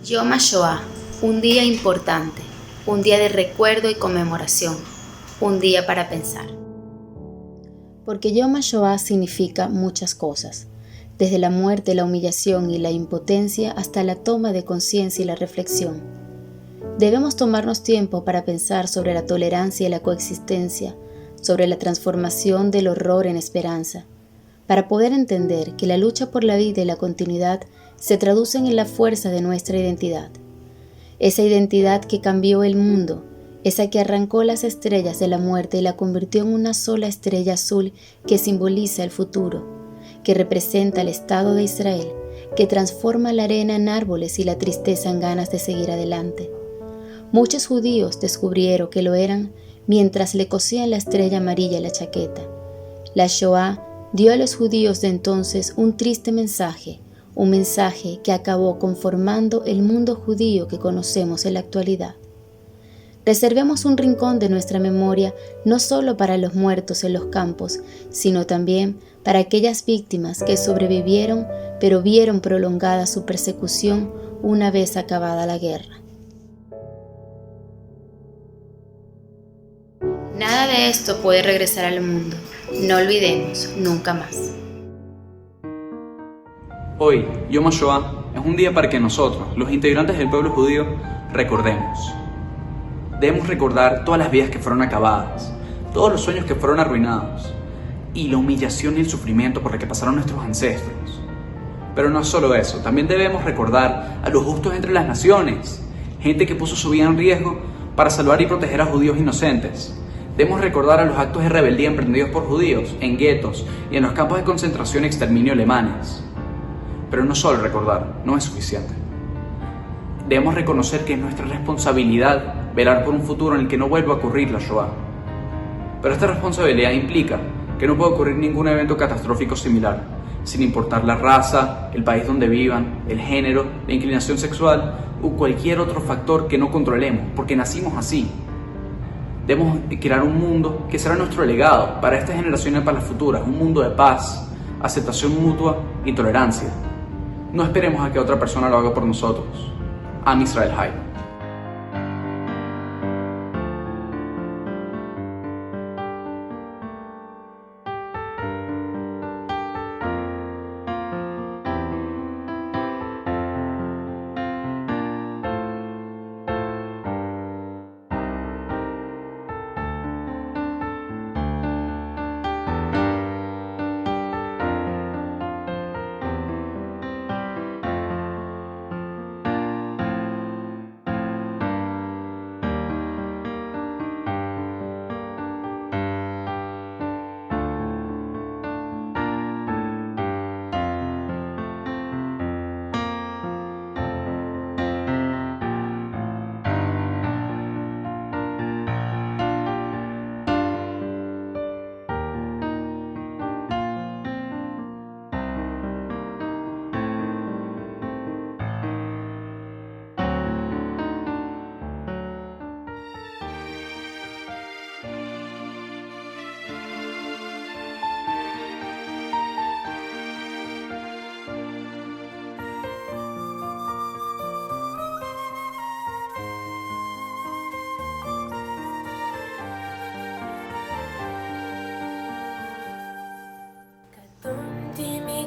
Yom HaShoah, un día importante, un día de recuerdo y conmemoración, un día para pensar. Porque Yom HaShoah significa muchas cosas, desde la muerte, la humillación y la impotencia hasta la toma de conciencia y la reflexión. Debemos tomarnos tiempo para pensar sobre la tolerancia y la coexistencia, sobre la transformación del horror en esperanza, para poder entender que la lucha por la vida y la continuidad se traducen en la fuerza de nuestra identidad. Esa identidad que cambió el mundo, esa que arrancó las estrellas de la muerte y la convirtió en una sola estrella azul que simboliza el futuro, que representa el Estado de Israel, que transforma la arena en árboles y la tristeza en ganas de seguir adelante. Muchos judíos descubrieron que lo eran mientras le cosían la estrella amarilla a la chaqueta. La Shoah dio a los judíos de entonces un triste mensaje, un mensaje que acabó conformando el mundo judío que conocemos en la actualidad. Reservemos un rincón de nuestra memoria no solo para los muertos en los campos, sino también para aquellas víctimas que sobrevivieron pero vieron prolongada su persecución una vez acabada la guerra. Nada de esto puede regresar al mundo. No olvidemos nunca más. Hoy, Yom HaShoah, es un día para que nosotros, los integrantes del pueblo judío, recordemos. Debemos recordar todas las vidas que fueron acabadas, todos los sueños que fueron arruinados, y la humillación y el sufrimiento por el que pasaron nuestros ancestros. Pero no solo eso, también debemos recordar a los justos entre las naciones, gente que puso su vida en riesgo para salvar y proteger a judíos inocentes. Debemos recordar a los actos de rebeldía emprendidos por judíos en guetos y en los campos de concentración y exterminio alemanes. Pero no solo recordar, no es suficiente. Debemos reconocer que es nuestra responsabilidad velar por un futuro en el que no vuelva a ocurrir la Shoah. Pero esta responsabilidad implica que no puede ocurrir ningún evento catastrófico similar, sin importar la raza, el país donde vivan, el género, la inclinación sexual o cualquier otro factor que no controlemos, porque nacimos así. Debemos crear un mundo que será nuestro legado para esta generación y para las futuras, un mundo de paz, aceptación mutua y tolerancia. No esperemos a que otra persona lo haga por nosotros. Am Israel Hay.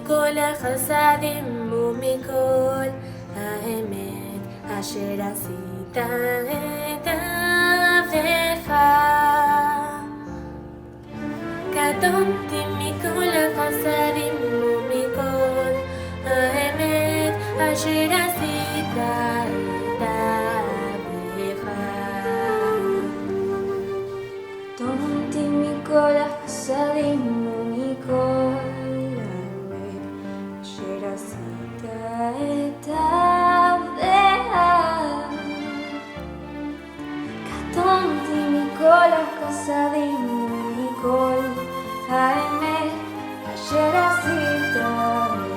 מכל החסדים ומכל האמת אשר עשית את עבדך. קטונתי מכל החסדים ומכל האמת אשר עשית את עבדך. קטונתי מכל החסדים ומכל קטונתי מכל החסדים ומכל האמת אשר עשית את עבדך.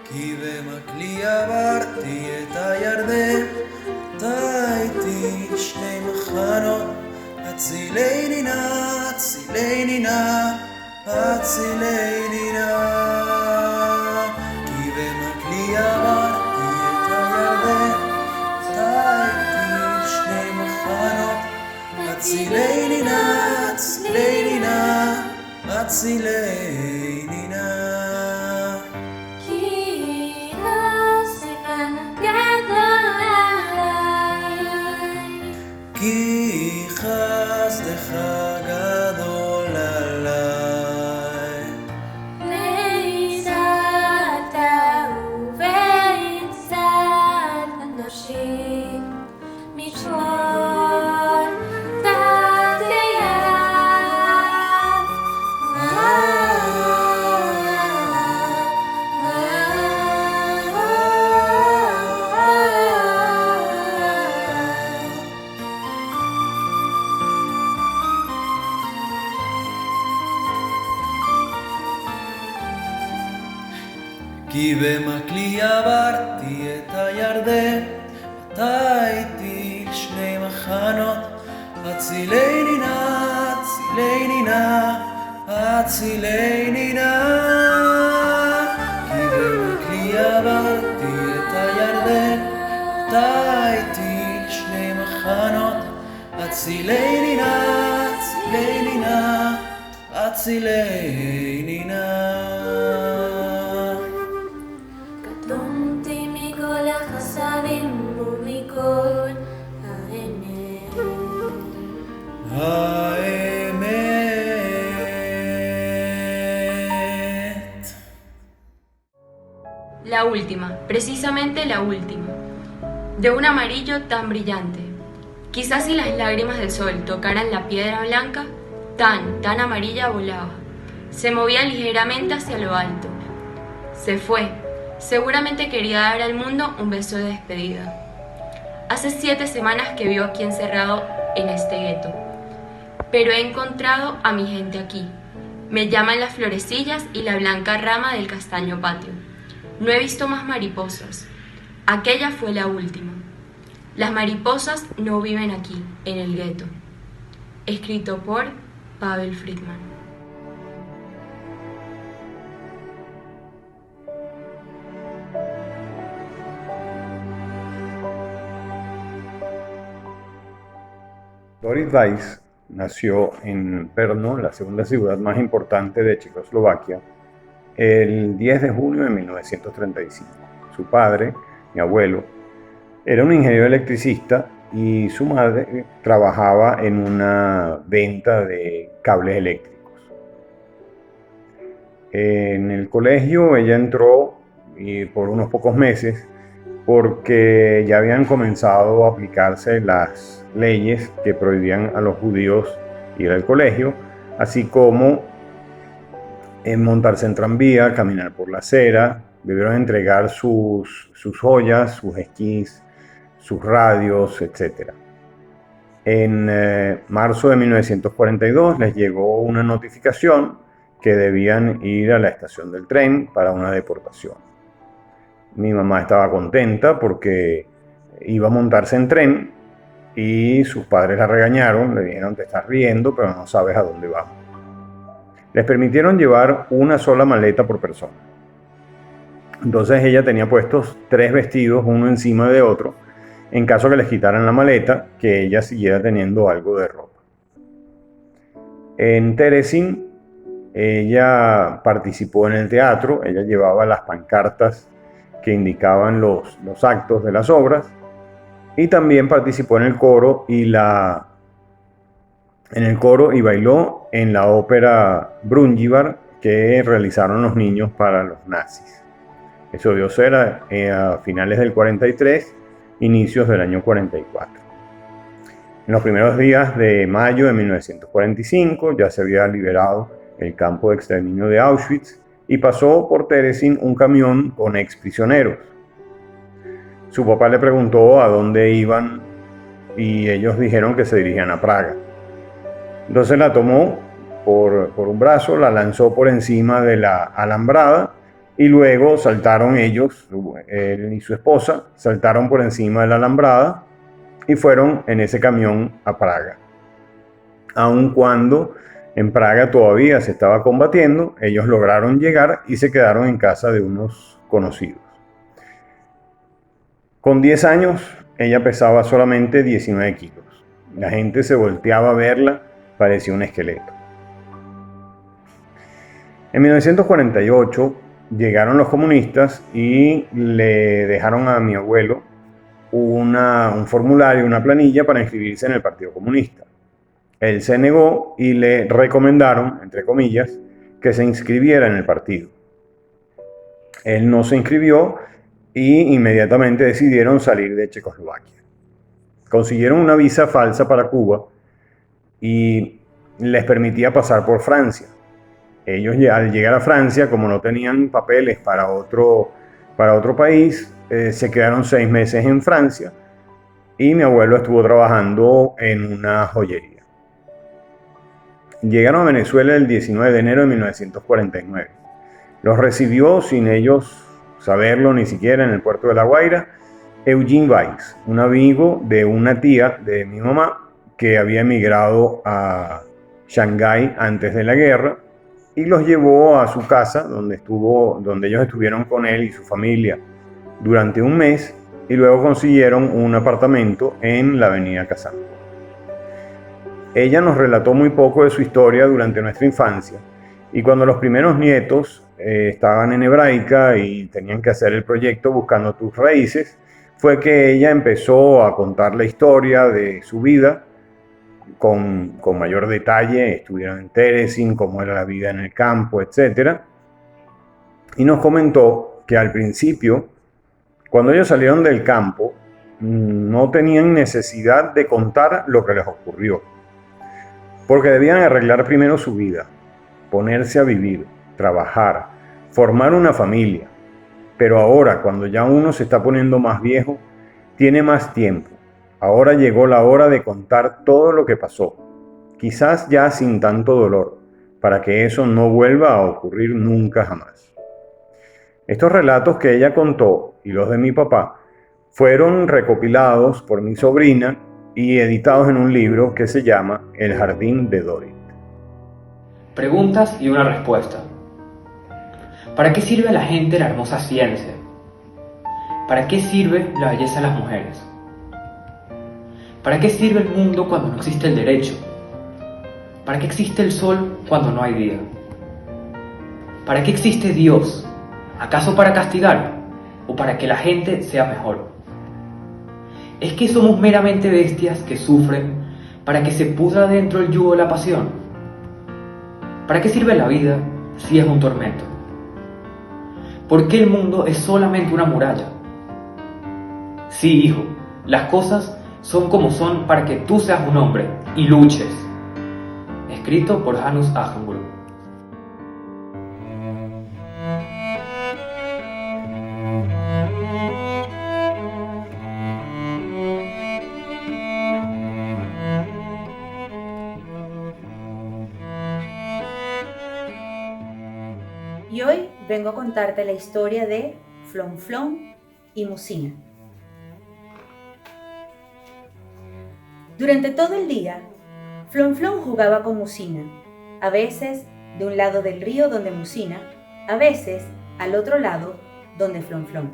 כי במקלי עברתי את הירדן, טעיתי שני מחנות, הצילני נא, הצילני נא, הצילני נא. כי במקלי עברתי את הירדן, טעיתי שני מחנות, הצילני נא, הצילני נא, הצילני נא. כי הספר גדול עליי, כי חסדך גדול עליי, והצלת והצלת נפשי משמור תחתיו. כי במקלי עברתי את הירדן, טעיתי לשני מחנות, הצילני נא, הצילני נא, הצילני נא. כי במקלי עברתי את הירדן, טעיתי לשני מחנות, הצילני נא, הצילני נא, הצילני נא. קטונתי מכל החסדים ומכל האמת. האמת. La última, precisamente la última, de un amarillo tan brillante. Quizás si las lágrimas del sol tocaran la piedra blanca, tan amarilla volaba. Se movía ligeramente hacia lo alto. Se fue. Seguramente quería dar al mundo un beso de despedida. Hace 7 semanas que vivo aquí encerrado en este gueto. Pero he encontrado a mi gente aquí. Me llaman las florecillas y la blanca rama del castaño patio. No he visto más mariposas. Aquella fue la última. Las mariposas no viven aquí, en el gueto. Escrito por Pavel Friedman. Doris Weiss nació en Brno, la segunda ciudad más importante de Checoslovaquia, el 10 de junio de 1935. Su padre, mi abuelo, era un ingeniero electricista y su madre trabajaba en una venta de cables eléctricos. En el colegio ella entró por unos pocos meses porque ya habían comenzado a aplicarse las leyes que prohibían a los judíos ir al colegio, así como montarse en tranvía, caminar por la acera. Debieron entregar sus joyas, sus esquís, sus radios, etc. En marzo de 1942 les llegó una notificación que debían ir a la estación del tren para una deportación. Mi mamá estaba contenta porque iba a montarse en tren y sus padres la regañaron, le dijeron: te estás riendo, pero no sabes a dónde vamos. Les permitieron llevar una sola maleta por persona. Entonces ella tenía puestos 3 vestidos, uno encima de otro, en caso que les quitaran la maleta, que ella siguiera teniendo algo de ropa. En Terezín, ella participó en el teatro, ella llevaba las pancartas que indicaban los actos de las obras, y también participó en el coro y bailó en la ópera Brundibar que realizaron los niños para los nazis. Eso debió ser a finales del 43, inicios del año 44. En los primeros días de mayo de 1945 ya se había liberado el campo de exterminio de Auschwitz y pasó por Terezín un camión con exprisioneros. Su papá le preguntó a dónde iban y ellos dijeron que se dirigían a Praga. Entonces la tomó por un brazo, la lanzó por encima de la alambrada y luego saltaron ellos, él y su esposa, saltaron por encima de la alambrada y fueron en ese camión a Praga. Aun cuando en Praga todavía se estaba combatiendo, ellos lograron llegar y se quedaron en casa de unos conocidos. Con 10 años, ella pesaba solamente 19 kilos. La gente se volteaba a verla, parecía un esqueleto. En 1948 llegaron los comunistas y le dejaron a mi abuelo un formulario, una planilla para inscribirse en el Partido Comunista. Él se negó y le recomendaron, entre comillas, que se inscribiera en el partido. Él no se inscribió y inmediatamente decidieron salir de Checoslovaquia. Consiguieron una visa falsa para Cuba y les permitía pasar por Francia. Ellos al llegar a Francia, como no tenían papeles para otro país, se quedaron 6 meses en Francia y mi abuelo estuvo trabajando en una joyería. Llegaron a Venezuela el 19 de enero de 1949. Los recibió sin ellos saberlo ni siquiera en el puerto de La Guaira Eugene Weiss, un amigo de una tía de mi mamá que había emigrado a Shanghái antes de la guerra y los llevó a su casa donde ellos estuvieron con él y su familia durante un mes y luego consiguieron un apartamento en la avenida Kazán. Ella nos relató muy poco de su historia durante nuestra infancia y cuando los primeros nietos estaban en hebraica y tenían que hacer el proyecto Buscando tus raíces, fue que ella empezó a contar la historia de su vida con mayor detalle. Estuvieron en Terezín, cómo era la vida en el campo, etc. Y nos comentó que al principio, cuando ellos salieron del campo, no tenían necesidad de contar lo que les ocurrió, porque debían arreglar primero su vida, ponerse a vivir, trabajar, formar una familia. Pero ahora, cuando ya uno se está poniendo más viejo, tiene más tiempo. Ahora llegó la hora de contar todo lo que pasó, quizás ya sin tanto dolor, para que eso no vuelva a ocurrir nunca jamás. Estos relatos que ella contó y los de mi papá fueron recopilados por mi sobrina y editados en un libro que se llama El Jardín de Dorit. Preguntas y una respuesta. ¿Para qué sirve a la gente la hermosa ciencia? ¿Para qué sirve la belleza de las mujeres? ¿Para qué sirve el mundo cuando no existe el derecho? ¿Para qué existe el sol cuando no hay día? ¿Para qué existe Dios? ¿Acaso para castigar o para que la gente sea mejor? ¿Es que somos meramente bestias que sufren para que se pudra dentro el yugo de la pasión? ¿Para qué sirve la vida si es un tormento? ¿Por qué el mundo es solamente una muralla? Sí, hijo, las cosas son como son para que tú seas un hombre y luches. Escrito por Hanus Aschenbroek. Y hoy vengo a contarte la historia de Flonflon y Musina. Durante todo el día, Flonflon jugaba con Musina, a veces de un lado del río donde Musina, a veces al otro lado donde Flonflon.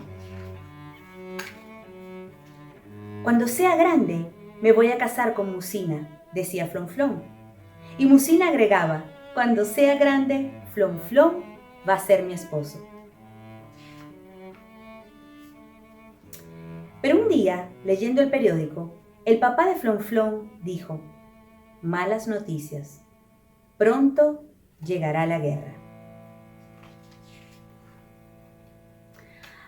Cuando sea grande, me voy a casar con Musina, decía Flonflon. Y Musina agregaba, cuando sea grande, Flonflon va a ser mi esposo. Pero un día, leyendo el periódico, el papá de Flonflon dijo: malas noticias, pronto llegará la guerra.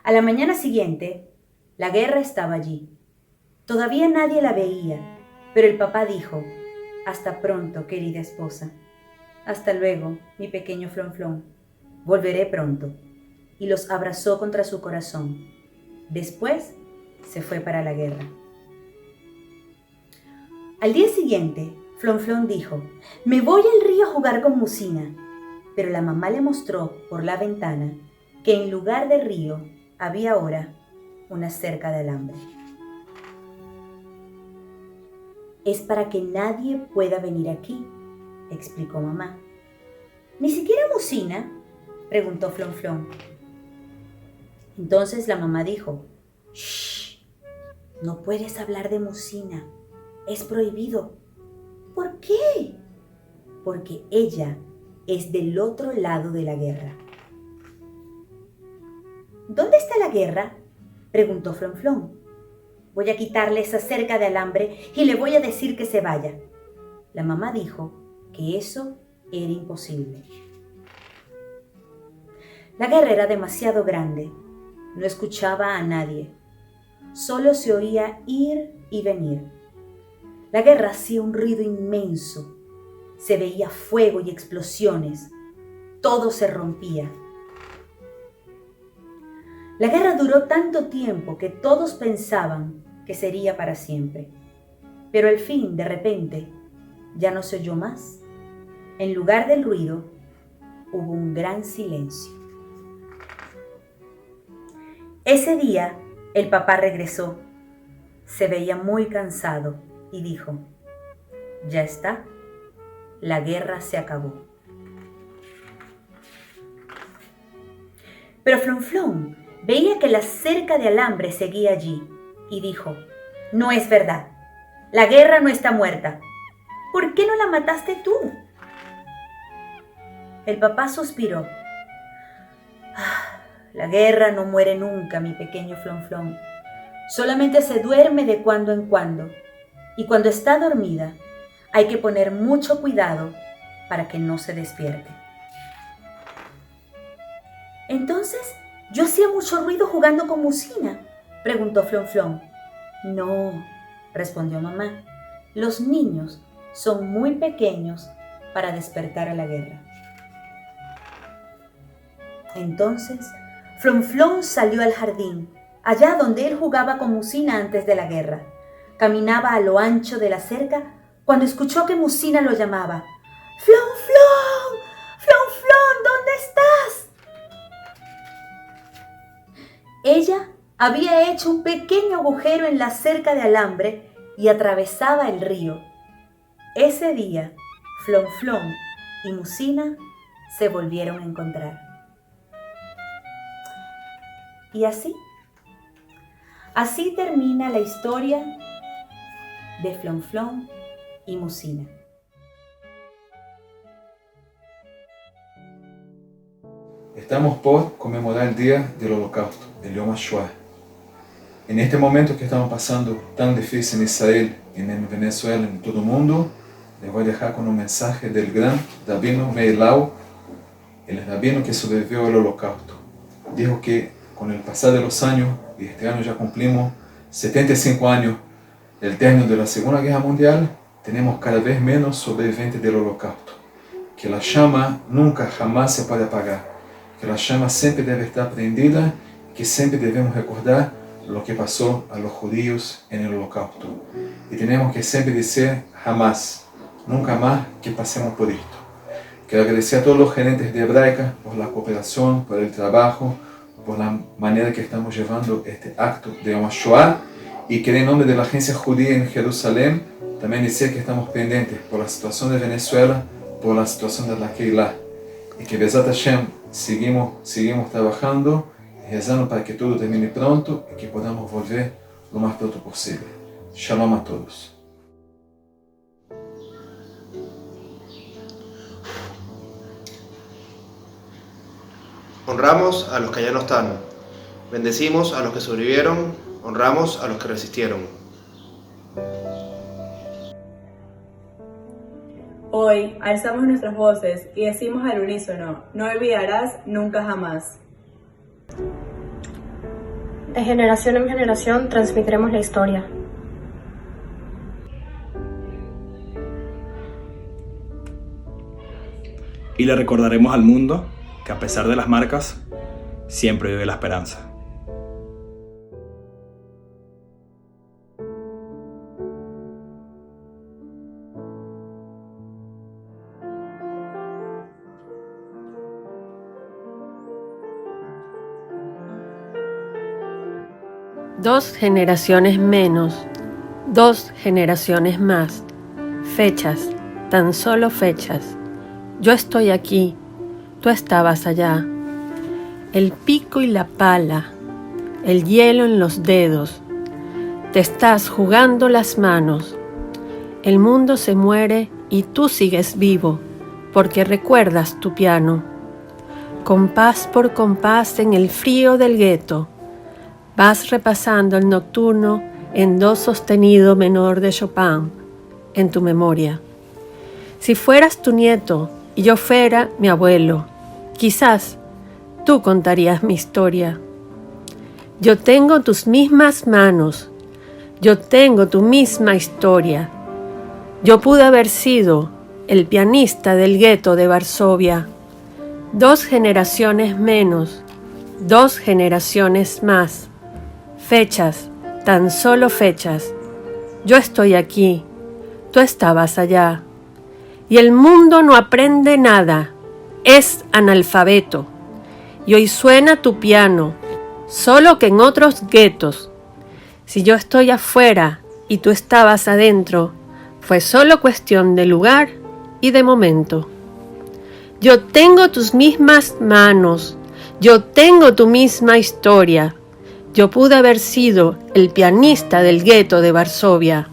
A la mañana siguiente, la guerra estaba allí. Todavía nadie la veía, pero el papá dijo: hasta pronto, querida esposa. Hasta luego, mi pequeño Flonflon. Volveré pronto. Y los abrazó contra su corazón. Después se fue para la guerra. Al día siguiente, Flonflon dijo: me voy al río a jugar con Musina. Pero la mamá le mostró por la ventana que en lugar de río había ahora una cerca de alambre. Es para que nadie pueda venir aquí, explicó mamá. ¿Ni siquiera Musina?, preguntó Flonflon. Entonces la mamá dijo: shh, No puedes hablar de Musina. Es prohibido. ¿Por qué? Porque ella es del otro lado de la guerra. ¿Dónde está la guerra?, preguntó Flonflon. Voy a quitarle esa cerca de alambre y le voy a decir que se vaya. La mamá dijo que eso era imposible. La guerra era demasiado grande. No escuchaba a nadie. Solo se oía ir y venir. La guerra hacía un ruido inmenso. Se veía fuego y explosiones. Todo se rompía. La guerra duró tanto tiempo que todos pensaban que sería para siempre. Pero al fin, de repente, ya no se oyó más. En lugar del ruido, hubo un gran silencio. Ese día, el papá regresó. Se veía muy cansado y dijo: ya está, la guerra se acabó. Pero Flonflon veía que la cerca de alambre seguía allí y dijo: no es verdad, la guerra no está muerta. ¿Por qué no la mataste tú? El papá suspiró. La guerra no muere nunca, mi pequeño Flonflon. Solamente se duerme de cuando en cuando. Y cuando está dormida, hay que poner mucho cuidado para que no se despierte. Entonces, ¿yo hacía mucho ruido jugando con Musina?, preguntó Flonflon. No, respondió mamá. Los niños son muy pequeños para despertar a la guerra. Entonces, Flonflon salió al jardín, allá donde él jugaba con Musina antes de la guerra. Caminaba a lo ancho de la cerca cuando escuchó que Musina lo llamaba. ¡Flonflon! ¡Flonflon! ¿Dónde estás? Ella había hecho un pequeño agujero en la cerca de alambre y atravesaba el río. Ese día, Flonflon y Musina se volvieron a encontrar. Y así termina la historia de Flonflon y Musina. Estamos por conmemorar el Día del Holocausto, el Yom HaShoah. En este momento que estamos pasando tan difícil en Israel, en Venezuela, en todo el mundo, les voy a dejar con un mensaje del gran rabino Meir Lau, el rabino que sobrevivió al Holocausto. Dijo que con el pasar de los años, y este año ya cumplimos 75 años del término de la Segunda Guerra Mundial, tenemos cada vez menos sobrevivientes del Holocausto. Que la llama nunca jamás se puede apagar, que la llama siempre debe estar prendida, que siempre debemos recordar lo que pasó a los judíos en el Holocausto. Y tenemos que siempre decir jamás, nunca más que pasemos por esto. Quiero agradecer a todos los gerentes de Hebraica por la cooperación, por el trabajo, por la manera que estamos llevando este acto de Yom HaShoah, y que en nombre de la Agencia Judía en Jerusalén también decir que estamos pendientes por la situación de Venezuela, por la situación de la Keilah, y que Bezat Hashem seguimos trabajando y rezando para que todo termine pronto y que podamos volver lo más pronto posible. Shalom a todos. Honramos a los que ya no están, bendecimos a los que sobrevivieron, honramos a los que resistieron. Hoy alzamos nuestras voces y decimos al unísono: no olvidarás nunca jamás. De generación en generación transmitiremos la historia. Y le recordaremos al mundo que a pesar de las marcas, siempre vive la esperanza. Dos generaciones menos, 2 generaciones más. Fechas, tan solo fechas. Yo estoy aquí, tú estabas allá. El pico y la pala, el hielo en los dedos, te estás jugando las manos. El mundo se muere y tú sigues vivo, porque recuerdas tu piano. Compás por compás en el frío del gueto, vas repasando el nocturno en do sostenido menor de Chopin en tu memoria. Si fueras tu nieto y yo fuera mi abuelo, quizás tú contarías mi historia. Yo tengo tus mismas manos, yo tengo tu misma historia. Yo pude haber sido el pianista del gueto de Varsovia. 2 generaciones menos, 2 generaciones más. Fechas, tan solo fechas. Yo estoy aquí, tú estabas allá. Y el mundo no aprende nada, es analfabeto. Y hoy suena tu piano, solo que en otros guetos. Si yo estoy afuera y tú estabas adentro, fue solo cuestión de lugar y de momento. Yo tengo tus mismas manos, yo tengo tu misma historia. Yo pude haber sido el pianista del gueto de Varsovia.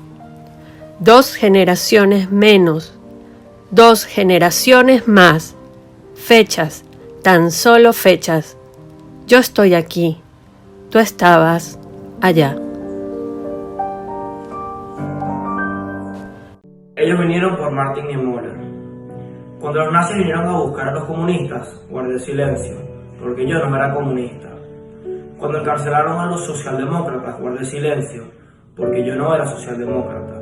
2 generaciones menos, 2 generaciones más. Fechas, tan solo fechas. Yo estoy aquí, tú estabas allá. Ellos vinieron por Martin Niemöller. Cuando los nazis vinieron a buscar a los comunistas, guardé silencio, porque yo no era comunista. Cuando encarcelaron a los socialdemócratas, guardé silencio, porque yo no era socialdemócrata.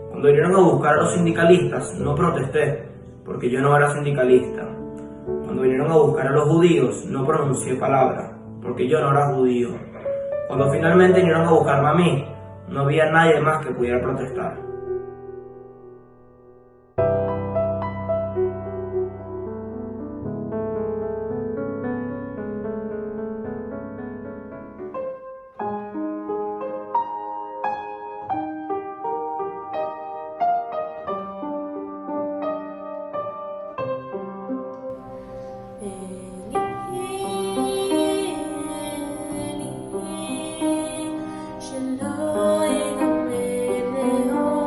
Cuando vinieron a buscar a los sindicalistas, no protesté, porque yo no era sindicalista. Cuando vinieron a buscar a los judíos, no pronuncié palabra, porque yo no era judío. Cuando finalmente vinieron a buscarme a mí, no había nadie más que pudiera protestar. שלא יגמר לאור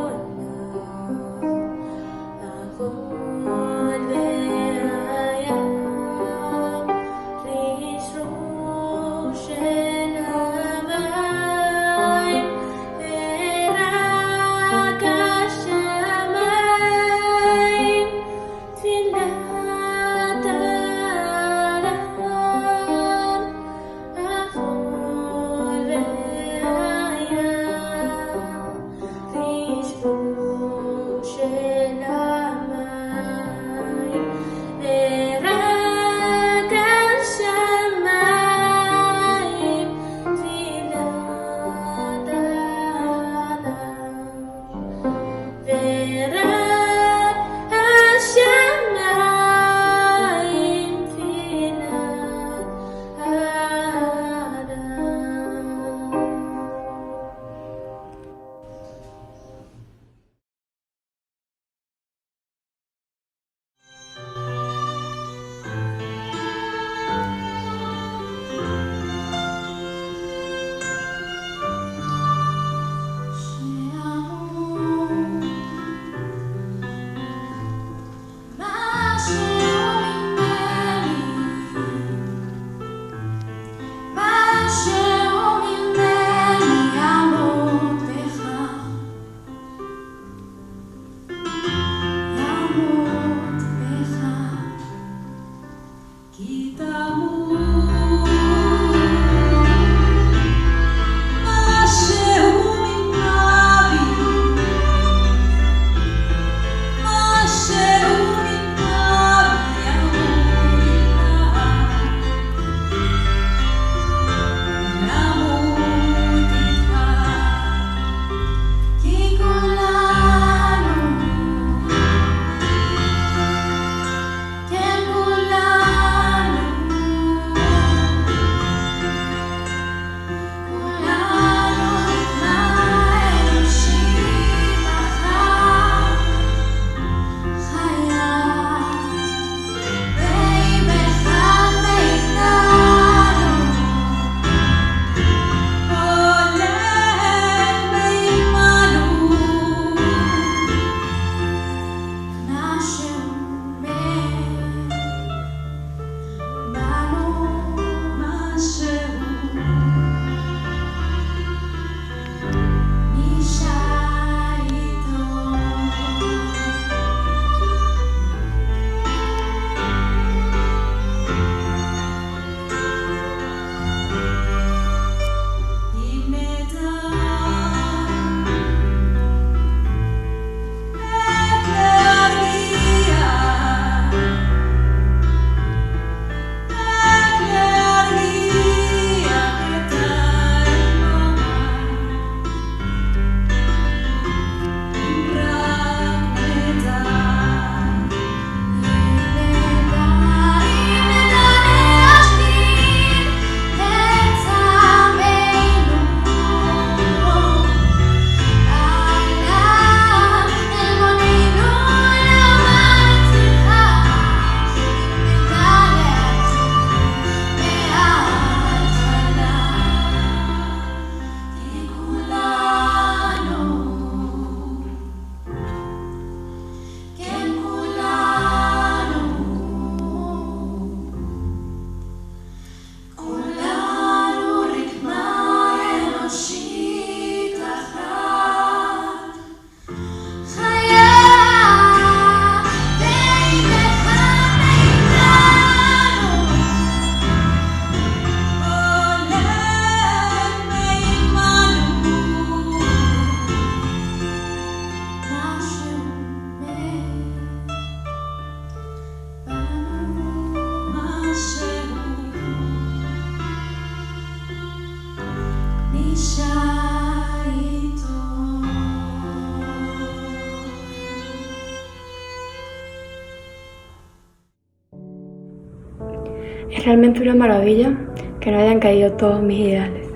Es realmente una maravilla que no hayan caído todos mis ideales,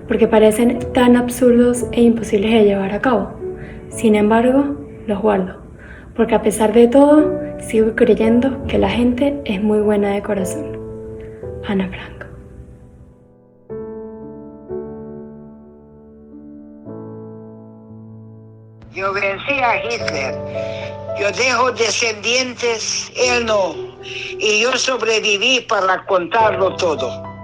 porque parecen tan absurdos e imposibles de llevar a cabo. Sin embargo, los guardo, porque a pesar de todo, sigo creyendo que la gente es muy buena de corazón. Ana Frank. Yo vencí a Hitler. Yo dejo descendientes, él no. Y yo sobreviví para contarlo todo.